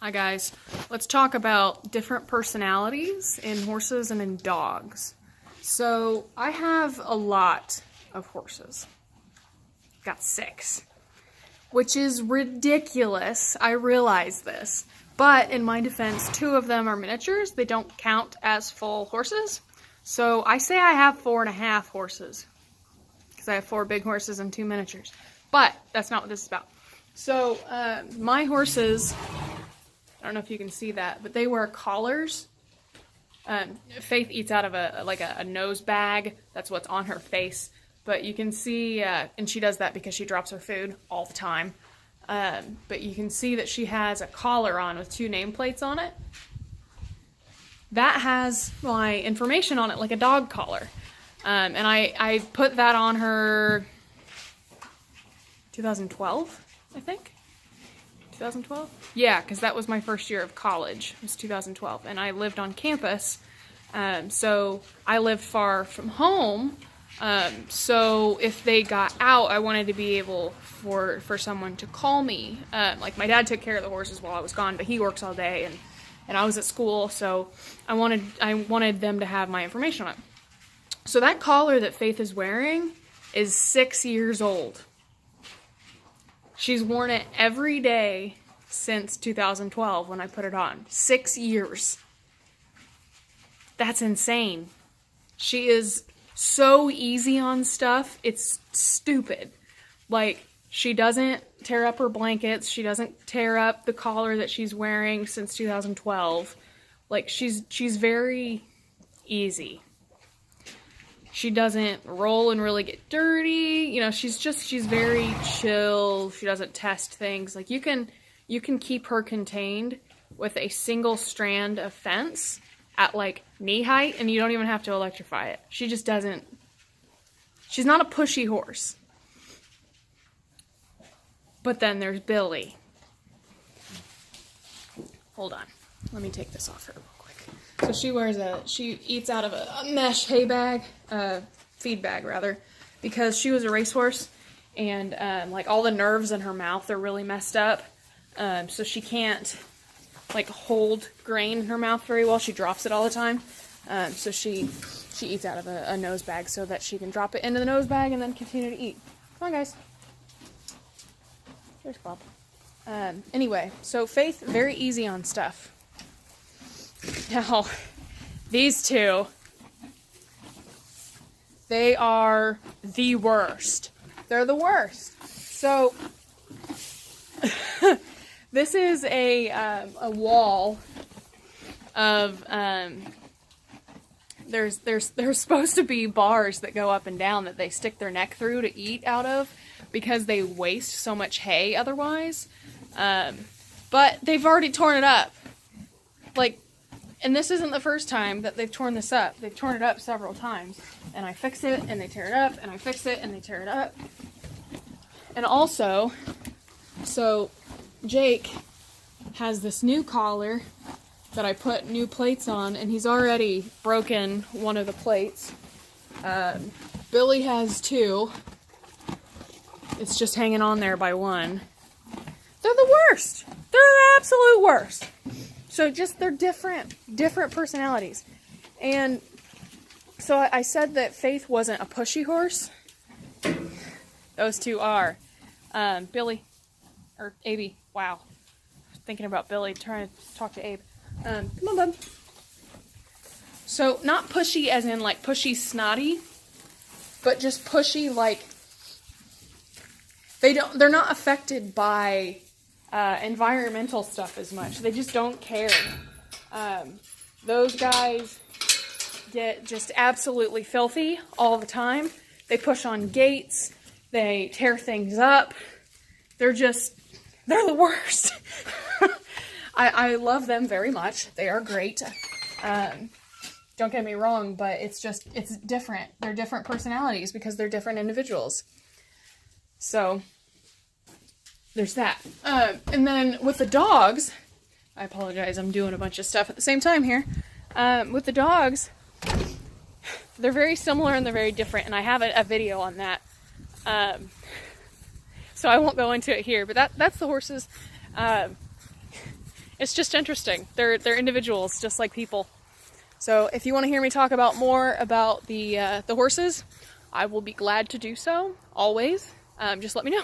Hi guys, let's talk about different personalities in horses and in dogs. So I have a lot of horses. Got 6, which is ridiculous. I realize this, but in my defense, 2 of them are miniatures. They don't count as full horses. So I say I have 4.5 horses because I have 4 big horses and 2 miniatures, but that's not what this is about. So my horses, I don't know if you can see that, but they wear collars. Faith eats out of a nose bag. That's what's on her face. But you can see, and she does that because she drops her food all the time. But you can see that she has a collar on with 2 nameplates on it. That has my information on it, like a dog collar. And I put that on her 2012, I think. 2012? Yeah, because that was my first year of college. It was 2012, and I lived on campus, so I lived far from home. So if they got out, I wanted to be able for someone to call me. Like my dad took care of the horses while I was gone, but he works all day, and I was at school, so I wanted them to have my information on it. So that collar that Faith is wearing is 6 years old. She's worn it every day since 2012 when I put it on. 6 years. That's insane. She is so easy on stuff. It's stupid. Like, she doesn't tear up her blankets. She doesn't tear up the collar that she's wearing since 2012. Like, she's very easy. She doesn't roll and really get dirty. You know, she's very chill. She doesn't test things. Like, you can keep her contained with a single strand of fence at like knee height, and you don't even have to electrify it. She just doesn't. She's not a pushy horse. But then there's Billy. Hold on. Let me take this off her real quick. So she eats out of a mesh hay bag, feed bag rather, because she was a racehorse, and like all the nerves in her mouth are really messed up, so she can't like hold grain in her mouth very well. She drops it all the time, so she eats out of a nose bag so that she can drop it into the nose bag and then continue to eat. Come on, guys. There's Bob. Anyway, so Faith, very easy on stuff. Now, these 2, they are the worst. They're the worst. So, this is a wall of, there's supposed to be bars that go up and down that they stick their neck through to eat out of because they waste so much hay otherwise. But they've already torn it up. Like, and this isn't the first time that they've torn this up. They've torn it up several times. And I fix it, and they tear it up, and I fix it, and they tear it up. And also, so Jake has this new collar that I put new plates on, and he's already broken one of the plates. Billy has 2. It's just hanging on there by 1. They're the worst. They're the absolute worst. So they're different personalities. And so I said that Faith wasn't a pushy horse. Those 2 are. Billy, or Abe, wow. Thinking about Billy, trying to talk to Abe. Come on, bub. So not pushy as in like pushy snotty, but just pushy like they're not affected by environmental stuff as much. They just don't care. Those guys get just absolutely filthy all the time. They push on gates. They tear things up. They're the worst. I love them very much. They are great. Don't get me wrong, but it's different. They're different personalities because they're different individuals. So there's that. And then with the dogs, I apologize, I'm doing a bunch of stuff at the same time here. With the dogs, they're very similar and they're very different, and I have a video on that. So I won't go into it here, but that's the horses. It's just interesting. They're individuals, just like people. So if you want to hear me talk about more about the horses, I will be glad to do so, always. Just let me know.